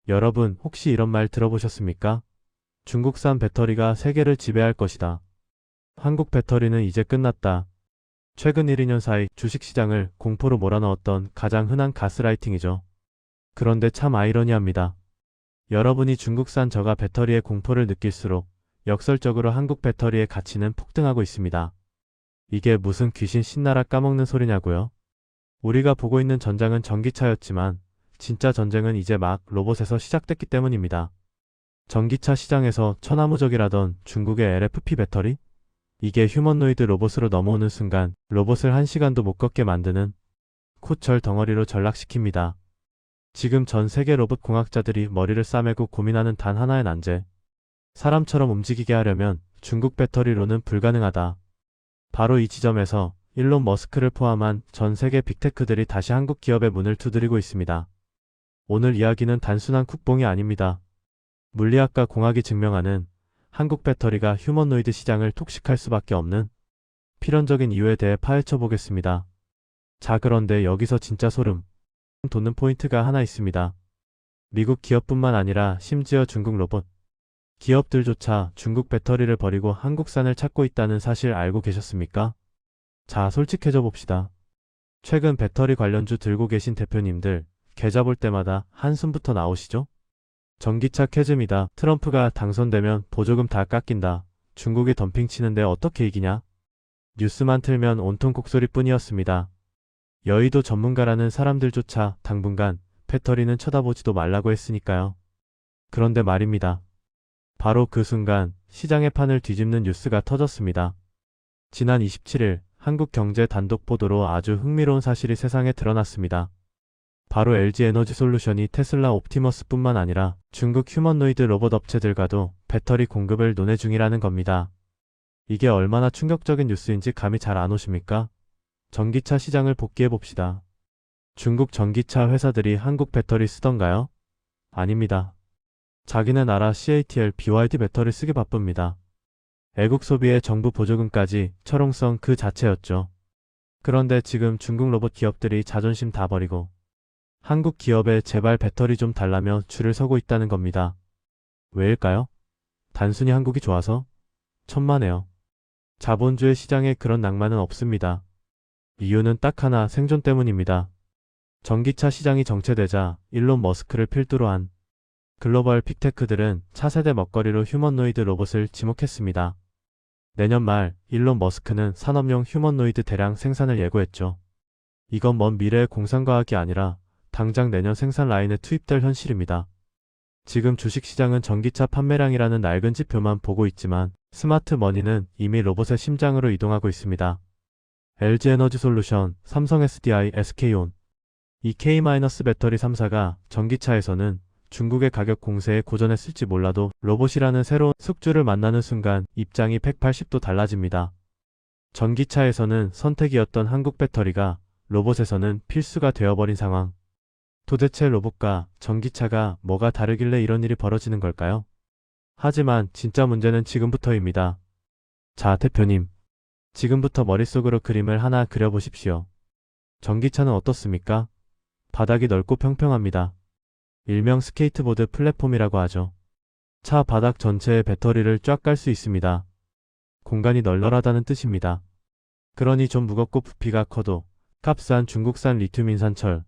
여러분, 혹시 이런 말 들어보셨습니까? 중국산 배터리가 세계를 지배할 것이다. 한국 배터리는 이제 끝났다. 최근 1, 2년 사이 주식시장을 공포로 몰아넣었던 가장 흔한 가스라이팅이죠. 그런데 참 아이러니합니다. 여러분이 중국산 저가 배터리의 공포를 느낄수록 역설적으로 한국 배터리의 가치는 폭등하고 있습니다. 이게 무슨 귀신 신나라 까먹는 소리냐고요? 우리가 보고 있는 전장은 전기차였지만 진짜 전쟁은 이제 막 로봇에서 시작됐기 때문입니다. 전기차 시장에서 천하무적이라던 중국의 LFP 배터리? 이게 휴머노이드 로봇으로 넘어오는 순간 로봇을 1시간도 못 걷게 만드는 코철 덩어리로 전락시킵니다. 지금 전 세계 로봇 공학자들이 머리를 싸매고 고민하는 단 하나의 난제. 사람처럼 움직이게 하려면 중국 배터리로는 불가능하다. 바로 이 지점에서 일론 머스크를 포함한 전 세계 빅테크들이 다시 한국 기업의 문을 두드리고 있습니다. 오늘 이야기는 단순한 국뽕이 아닙니다. 물리학과 공학이 증명하는 한국 배터리가 휴머노이드 시장을 독식할 수밖에 없는 필연적인 이유에 대해 파헤쳐 보겠습니다. 자, 그런데 여기서 진짜 소름 돋는 포인트가 하나 있습니다. 미국 기업뿐만 아니라 심지어 중국 로봇 기업들조차 중국 배터리를 버리고 한국산을 찾고 있다는 사실 알고 계셨습니까? 자, 솔직해져 봅시다. 최근 배터리 관련주 들고 계신 대표님들 계좌 볼 때마다 한숨부터 나오시죠? 전기차 캐즘이다. 트럼프가 당선되면 보조금 다 깎인다. 중국이 덤핑 치는데 어떻게 이기냐? 뉴스만 틀면 온통 곡소리뿐이었습니다. 여의도 전문가라는 사람들조차 당분간 배터리는 쳐다보지도 말라고 했으니까요. 그런데 말입니다. 바로 그 순간 시장의 판을 뒤집는 뉴스가 터졌습니다. 지난 27일 한국경제 단독 보도로 아주 흥미로운 사실이 세상에 드러났습니다. 바로 LG에너지솔루션이 테슬라 옵티머스뿐만 아니라 중국 휴머노이드 로봇 업체들과도 배터리 공급을 논의 중이라는 겁니다. 이게 얼마나 충격적인 뉴스인지 감이 잘 안 오십니까? 전기차 시장을 복귀해 봅시다. 중국 전기차 회사들이 한국 배터리 쓰던가요? 아닙니다. 자기네 나라 CATL, BYD 배터리 쓰기 바쁩니다. 애국 소비에 정부 보조금까지 철옹성 그 자체였죠. 그런데 지금 중국 로봇 기업들이 자존심 다 버리고 한국 기업에 제발 배터리 좀 달라며 줄을 서고 있다는 겁니다. 왜일까요? 단순히 한국이 좋아서? 천만에요. 자본주의 시장에 그런 낭만은 없습니다. 이유는 딱 하나, 생존 때문입니다. 전기차 시장이 정체되자 일론 머스크를 필두로 한 글로벌 빅테크들은 차세대 먹거리로 휴머노이드 로봇을 지목했습니다. 내년 말 일론 머스크는 산업용 휴머노이드 대량 생산을 예고했죠. 이건 먼 미래의 공상과학이 아니라 당장 내년 생산 라인에 투입될 현실입니다. 지금 주식시장은 전기차 판매량이라는 낡은 지표만 보고 있지만 스마트 머니는 이미 로봇의 심장으로 이동하고 있습니다. LG에너지솔루션, 삼성 SDI, SK온, EK-배터리 3사가 전기차에서는 중국의 가격 공세에 고전했을지 몰라도 로봇이라는 새로운 숙주를 만나는 순간 입장이 180도 달라집니다. 전기차에서는 선택이었던 한국 배터리가 로봇에서는 필수가 되어버린 상황. 도대체 로봇과 전기차가 뭐가 다르길래 이런 일이 벌어지는 걸까요? 하지만 진짜 문제는 지금부터입니다. 자, 대표님. 지금부터 머릿속으로 그림을 하나 그려보십시오. 전기차는 어떻습니까? 바닥이 넓고 평평합니다. 일명 스케이트보드 플랫폼이라고 하죠. 차 바닥 전체에 배터리를 쫙 깔 수 있습니다. 공간이 널널하다는 뜻입니다. 그러니 좀 무겁고 부피가 커도 값싼 중국산 리튬 인산철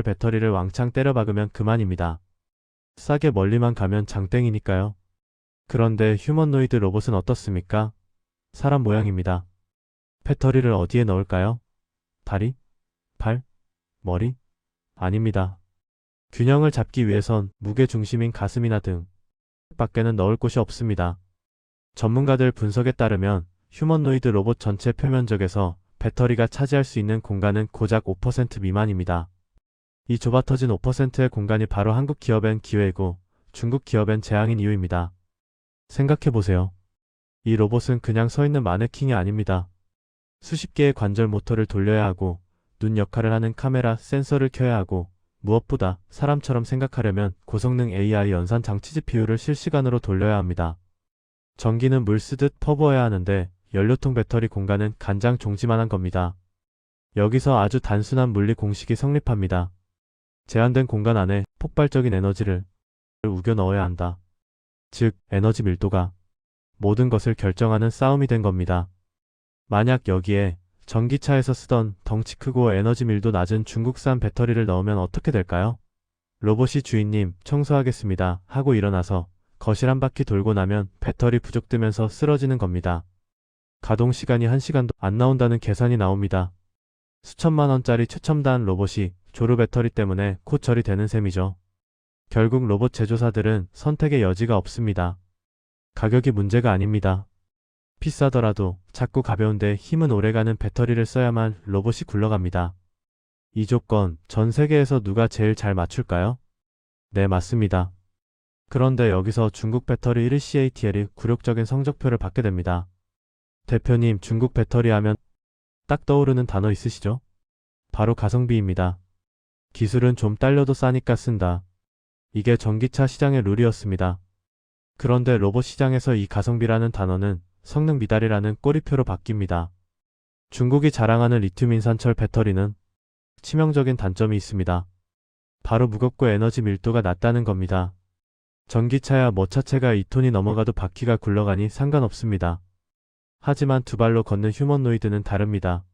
배터리를 왕창 때려 박으면 그만입니다. 싸게 멀리만 가면 장땡이니까요. 그런데 휴머노이드 로봇은 어떻습니까? 사람 모양입니다. 배터리를 어디에 넣을까요? 다리? 발? 머리? 아닙니다. 균형을 잡기 위해선 무게 중심인 가슴이나 등 밖에는 넣을 곳이 없습니다. 전문가들 분석에 따르면 휴머노이드 로봇 전체 표면적에서 배터리가 차지할 수 있는 공간은 고작 5% 미만입니다. 이 좁아터진 5%의 공간이 바로 한국 기업엔 기회이고 중국 기업엔 재앙인 이유입니다. 생각해보세요. 이 로봇은 그냥 서있는 마네킹이 아닙니다. 수십 개의 관절 모터를 돌려야 하고 눈 역할을 하는 카메라, 센서를 켜야 하고 무엇보다 사람처럼 생각하려면 고성능 AI 연산 장치 GPU를 실시간으로 돌려야 합니다. 전기는 물 쓰듯 퍼부어야 하는데 연료통 배터리 공간은 간장 종지만한 겁니다. 여기서 아주 단순한 물리 공식이 성립합니다. 제한된 공간 안에 폭발적인 에너지를 우겨 넣어야 한다. 즉, 에너지 밀도가 모든 것을 결정하는 싸움이 된 겁니다. 만약 여기에 전기차에서 쓰던 덩치 크고 에너지 밀도 낮은 중국산 배터리를 넣으면 어떻게 될까요? 로봇이 주인님, 청소하겠습니다 하고 일어나서 거실 한 바퀴 돌고 나면 배터리 부족되면서 쓰러지는 겁니다. 가동 시간이 1시간도 안 나온다는 계산이 나옵니다. 수천만 원짜리 최첨단 로봇이 조르 배터리 때문에 코처리 되는 셈이죠. 결국 로봇 제조사들은 선택의 여지가 없습니다. 가격이 문제가 아닙니다. 비싸더라도 작고 가벼운데 힘은 오래가는 배터리를 써야만 로봇이 굴러갑니다. 이 조건 전 세계에서 누가 제일 잘 맞출까요? 네, 맞습니다. 그런데 여기서 중국 배터리 1CATL이 굴욕적인 성적표를 받게 됩니다. 대표님, 중국 배터리 하면 딱 떠오르는 단어 있으시죠? 바로 가성비입니다. 기술은 좀 딸려도 싸니까 쓴다. 이게 전기차 시장의 룰이었습니다. 그런데 로봇 시장에서 이 가성비라는 단어는 성능 미달이라는 꼬리표로 바뀝니다. 중국이 자랑하는 리튬 인산철 배터리는 치명적인 단점이 있습니다. 바로 무겁고 에너지 밀도가 낮다는 겁니다. 전기차야 뭐 차체가 2톤이 넘어가도 바퀴가 굴러가니 상관없습니다. 하지만 두 발로 걷는 휴머노이드는 다릅니다.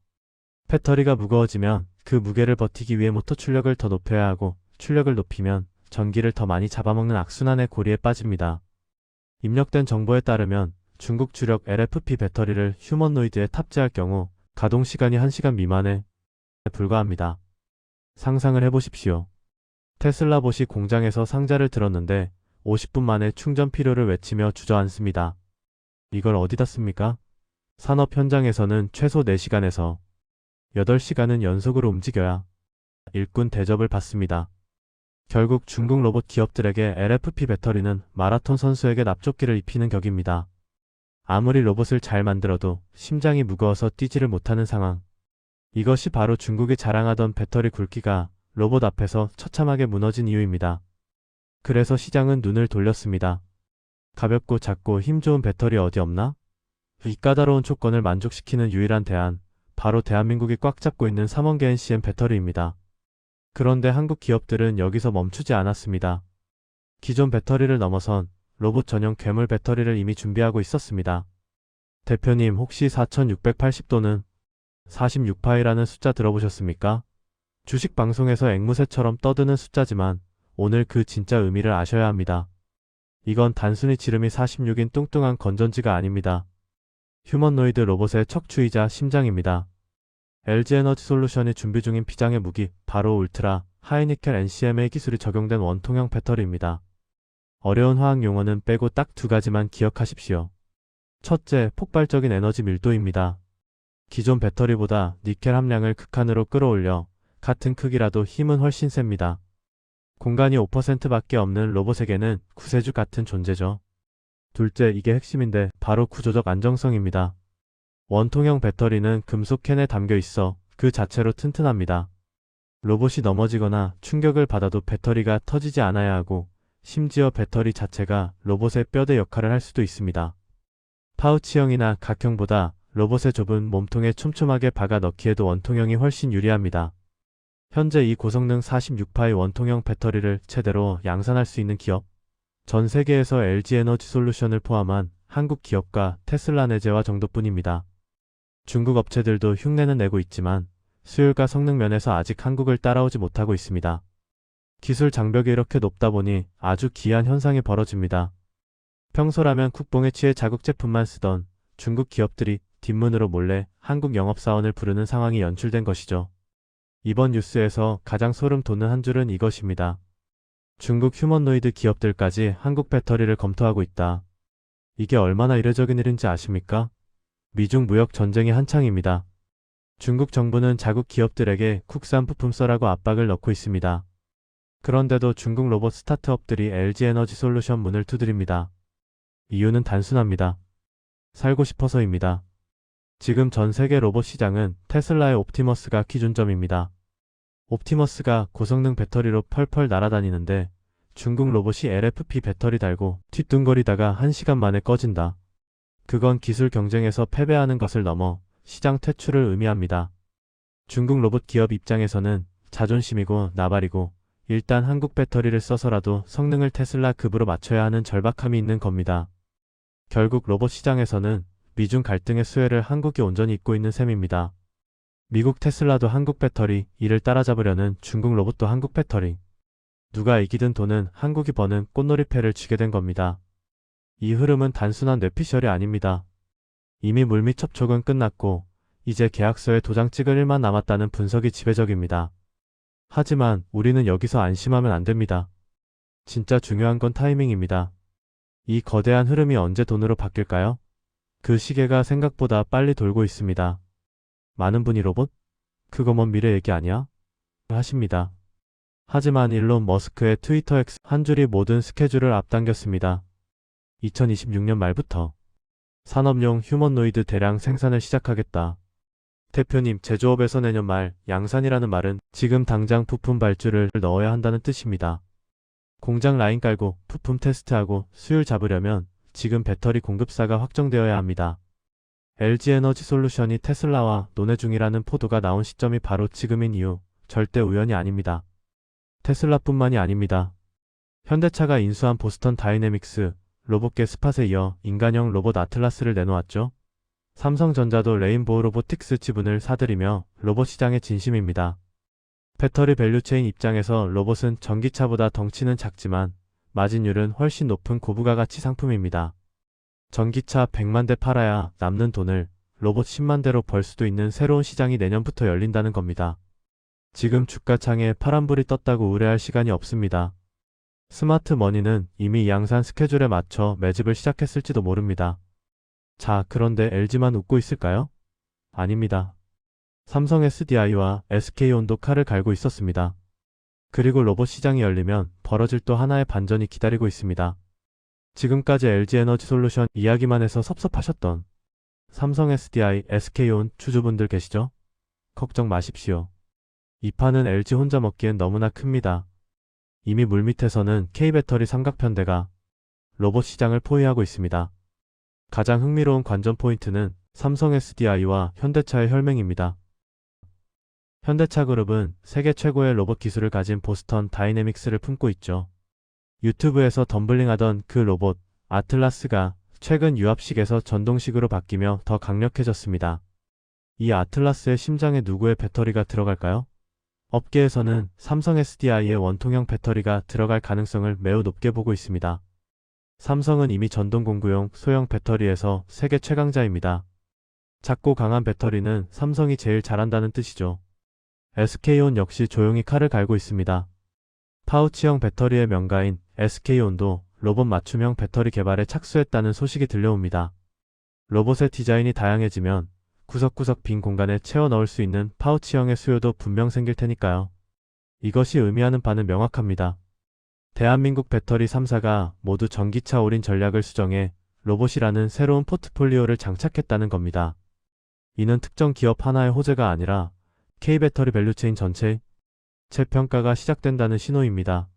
배터리가 무거워지면 그 무게를 버티기 위해 모터 출력을 더 높여야 하고, 출력을 높이면 전기를 더 많이 잡아먹는 악순환의 고리에 빠집니다. 입력된 정보에 따르면 중국 주력 LFP 배터리를 휴머노이드에 탑재할 경우 가동 시간이 1시간 미만에 불과합니다. 상상을 해보십시오. 테슬라 봇이 공장에서 상자를 들었는데 50분 만에 충전 필요를 외치며 주저앉습니다. 이걸 어디다 씁니까? 산업 현장에서는 최소 4시간에서 8시간은 연속으로 움직여야 일꾼 대접을 받습니다. 결국 중국 로봇 기업들에게 LFP 배터리는 마라톤 선수에게 납조끼를 입히는 격입니다. 아무리 로봇을 잘 만들어도 심장이 무거워서 뛰지를 못하는 상황. 이것이 바로 중국이 자랑하던 배터리 굵기가 로봇 앞에서 처참하게 무너진 이유입니다. 그래서 시장은 눈을 돌렸습니다. 가볍고 작고 힘 좋은 배터리 어디 없나? 이 까다로운 조건을 만족시키는 유일한 대안, 바로 대한민국이 꽉 잡고 있는 삼원계 NCM 배터리입니다. 그런데 한국 기업들은 여기서 멈추지 않았습니다. 기존 배터리를 넘어선 로봇 전용 괴물 배터리를 이미 준비하고 있었습니다. 대표님, 혹시 4680도는 46파이라는 숫자 들어보셨습니까? 주식 방송에서 앵무새처럼 떠드는 숫자지만 오늘 그 진짜 의미를 아셔야 합니다. 이건 단순히 지름이 46인 뚱뚱한 건전지가 아닙니다. 휴머노이드 로봇의 척추이자 심장입니다. LG에너지솔루션이 준비 중인 비장의 무기, 바로 울트라 하이니켈 NCMA 기술이 적용된 원통형 배터리입니다. 어려운 화학 용어는 빼고 딱 2가지만 기억하십시오. 첫째, 폭발적인 에너지 밀도입니다. 기존 배터리보다 니켈 함량을 극한으로 끌어올려 같은 크기라도 힘은 훨씬 셉니다. 공간이 5%밖에 없는 로봇에게는 구세주 같은 존재죠. 둘째, 이게 핵심인데 바로 구조적 안정성입니다. 원통형 배터리는 금속 캔에 담겨 있어 그 자체로 튼튼합니다. 로봇이 넘어지거나 충격을 받아도 배터리가 터지지 않아야 하고, 심지어 배터리 자체가 로봇의 뼈대 역할을 할 수도 있습니다. 파우치형이나 각형보다 로봇의 좁은 몸통에 촘촘하게 박아 넣기에도 원통형이 훨씬 유리합니다. 현재 이 고성능 46파이 원통형 배터리를 최대로 양산할 수 있는 기업, 전 세계에서 LG에너지솔루션을 포함한 한국 기업과 테슬라네제와 정도뿐입니다. 중국 업체들도 흉내는 내고 있지만 수율과 성능 면에서 아직 한국을 따라오지 못하고 있습니다. 기술 장벽이 이렇게 높다 보니 아주 기이한 현상이 벌어집니다. 평소라면 국뽕에 취해 자국 제품만 쓰던 중국 기업들이 뒷문으로 몰래 한국 영업사원을 부르는 상황이 연출된 것이죠. 이번 뉴스에서 가장 소름 돋는 한 줄은 이것입니다. 중국 휴머노이드 기업들까지 한국 배터리를 검토하고 있다. 이게 얼마나 이례적인 일인지 아십니까? 미중 무역 전쟁이 한창입니다. 중국 정부는 자국 기업들에게 국산 부품 써라고 압박을 넣고 있습니다. 그런데도 중국 로봇 스타트업들이 LG에너지솔루션 문을 두드립니다. 이유는 단순합니다. 살고 싶어서입니다. 지금 전 세계 로봇 시장은 테슬라의 옵티머스가 기준점입니다. 옵티머스가 고성능 배터리로 펄펄 날아다니는데 중국 로봇이 LFP 배터리 달고 뒷둥거리다가 1시간 만에 꺼진다. 그건 기술 경쟁에서 패배하는 것을 넘어 시장 퇴출을 의미합니다. 중국 로봇 기업 입장에서는 자존심이고 나발이고 일단 한국 배터리를 써서라도 성능을 테슬라 급으로 맞춰야 하는 절박함이 있는 겁니다. 결국 로봇 시장에서는 미중 갈등의 수혜를 한국이 온전히 잇고 있는 셈입니다. 미국 테슬라도 한국 배터리, 이를 따라잡으려는 중국 로봇도 한국 배터리. 누가 이기든 돈은 한국이 버는 꽃놀이패를 쥐게 된 겁니다. 이 흐름은 단순한 뇌피셜이 아닙니다. 이미 물밑 접촉은 끝났고 이제 계약서에 도장 찍을 일만 남았다는 분석이 지배적입니다. 하지만 우리는 여기서 안심하면 안 됩니다. 진짜 중요한 건 타이밍입니다. 이 거대한 흐름이 언제 돈으로 바뀔까요? 그 시계가 생각보다 빨리 돌고 있습니다. 많은 분이 로봇? 그거 먼 미래 얘기 아니야? 하십니다. 하지만 일론 머스크의 트위터 X 한 줄이 모든 스케줄을 앞당겼습니다. 2026년 말부터 산업용 휴머노이드 대량 생산을 시작하겠다. 대표님, 제조업에서 내년 말 양산이라는 말은 지금 당장 부품 발주를 넣어야 한다는 뜻입니다. 공장 라인 깔고 부품 테스트하고 수율 잡으려면 지금 배터리 공급사가 확정되어야 합니다. LG에너지솔루션이 테슬라와 논의 중이라는 보도가 나온 시점이 바로 지금인 이유, 절대 우연이 아닙니다. 테슬라뿐만이 아닙니다. 현대차가 인수한 보스턴 다이내믹스, 로봇계 스팟에 이어 인간형 로봇 아틀라스를 내놓았죠. 삼성전자도 레인보우 로보틱스 지분을 사들이며 로봇 시장의 진심입니다. 배터리 밸류체인 입장에서 로봇은 전기차보다 덩치는 작지만 마진율은 훨씬 높은 고부가가치 상품입니다. 전기차 100만 대 팔아야 남는 돈을 로봇 10만 대로 벌 수도 있는 새로운 시장이 내년부터 열린다는 겁니다. 지금 주가창에 파란불이 떴다고 우려할 시간이 없습니다. 스마트 머니는 이미 양산 스케줄에 맞춰 매집을 시작했을지도 모릅니다. 자, 그런데 LG만 웃고 있을까요? 아닙니다. 삼성 SDI와 SK온도 칼을 갈고 있었습니다. 그리고 로봇 시장이 열리면 벌어질 또 하나의 반전이 기다리고 있습니다. 지금까지 LG에너지솔루션 이야기만 해서 섭섭하셨던 삼성 SDI, SK온 주주분들 계시죠? 걱정 마십시오. 이 판은 LG 혼자 먹기엔 너무나 큽니다. 이미 물밑에서는 K배터리 삼각편대가 로봇 시장을 포위하고 있습니다. 가장 흥미로운 관전 포인트는 삼성 SDI와 현대차의 혈맹입니다. 현대차 그룹은 세계 최고의 로봇 기술을 가진 보스턴 다이내믹스를 품고 있죠. 유튜브에서 덤블링하던 그 로봇 아틀라스가 최근 유압식에서 전동식으로 바뀌며 더 강력해졌습니다. 이 아틀라스의 심장에 누구의 배터리가 들어갈까요? 업계에서는 삼성 SDI의 원통형 배터리가 들어갈 가능성을 매우 높게 보고 있습니다. 삼성은 이미 전동 공구용 소형 배터리에서 세계 최강자입니다. 작고 강한 배터리는 삼성이 제일 잘한다는 뜻이죠. SK온 역시 조용히 칼을 갈고 있습니다. 파우치형 배터리의 명가인 SK온도 로봇 맞춤형 배터리 개발에 착수했다는 소식이 들려옵니다. 로봇의 디자인이 다양해지면 구석구석 빈 공간에 채워 넣을 수 있는 파우치형의 수요도 분명 생길 테니까요. 이것이 의미하는 바는 명확합니다. 대한민국 배터리 3사가 모두 전기차 올인 전략을 수정해 로봇이라는 새로운 포트폴리오를 장착했다는 겁니다. 이는 특정 기업 하나의 호재가 아니라 K배터리 밸류체인 전체의 재평가가 시작된다는 신호입니다.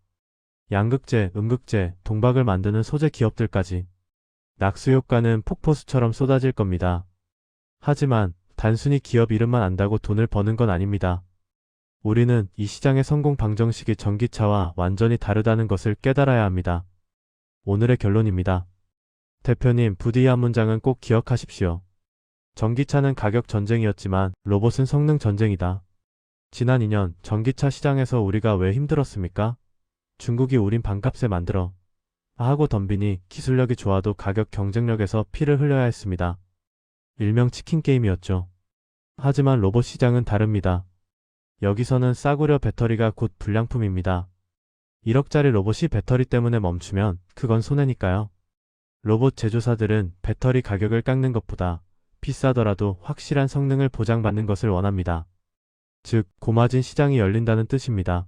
양극재, 음극재, 동박을 만드는 소재 기업들까지 낙수 효과는 폭포수처럼 쏟아질 겁니다. 하지만 단순히 기업 이름만 안다고 돈을 버는 건 아닙니다. 우리는 이 시장의 성공 방정식이 전기차와 완전히 다르다는 것을 깨달아야 합니다. 오늘의 결론입니다. 대표님, 부디 한 문장은 꼭 기억하십시오. 전기차는 가격 전쟁이었지만 로봇은 성능 전쟁이다. 지난 2년 전기차 시장에서 우리가 왜 힘들었습니까? 중국이 우린 반값에 만들어 하고 덤비니 기술력이 좋아도 가격 경쟁력에서 피를 흘려야 했습니다. 일명 치킨 게임이었죠. 하지만 로봇 시장은 다릅니다. 여기서는 싸구려 배터리가 곧 불량품입니다. 1억짜리 로봇이 배터리 때문에 멈추면 그건 손해니까요. 로봇 제조사들은 배터리 가격을 깎는 것보다 비싸더라도 확실한 성능을 보장받는 것을 원합니다. 즉, 고마진 시장이 열린다는 뜻입니다.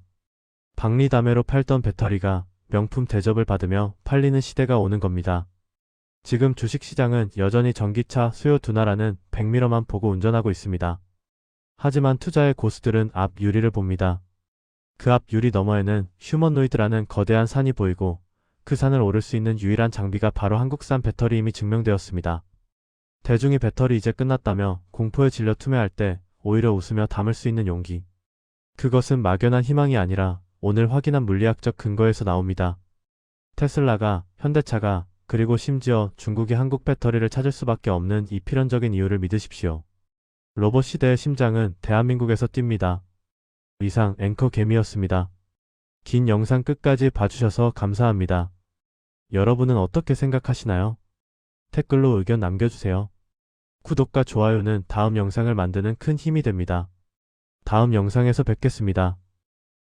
박리담회로 팔던 배터리가 명품 대접을 받으며 팔리는 시대가 오는 겁니다. 지금 주식시장은 여전히 전기차 수요 둔화라는 백미러만 보고 운전하고 있습니다. 하지만 투자의 고수들은 앞 유리를 봅니다. 그 앞 유리 너머에는 휴머노이드라는 거대한 산이 보이고 그 산을 오를 수 있는 유일한 장비가 바로 한국산 배터리임이 증명되었습니다. 대중이 배터리 이제 끝났다며 공포에 질려 투매할 때 오히려 웃으며 담을 수 있는 용기. 그것은 막연한 희망이 아니라 오늘 확인한 물리학적 근거에서 나옵니다. 테슬라가, 현대차가, 그리고 심지어 중국이 한국 배터리를 찾을 수밖에 없는 이 필연적인 이유를 믿으십시오. 로봇 시대의 심장은 대한민국에서 뜁니다. 이상 앵커 개미였습니다. 긴 영상 끝까지 봐주셔서 감사합니다. 여러분은 어떻게 생각하시나요? 댓글로 의견 남겨주세요. 구독과 좋아요는 다음 영상을 만드는 큰 힘이 됩니다. 다음 영상에서 뵙겠습니다.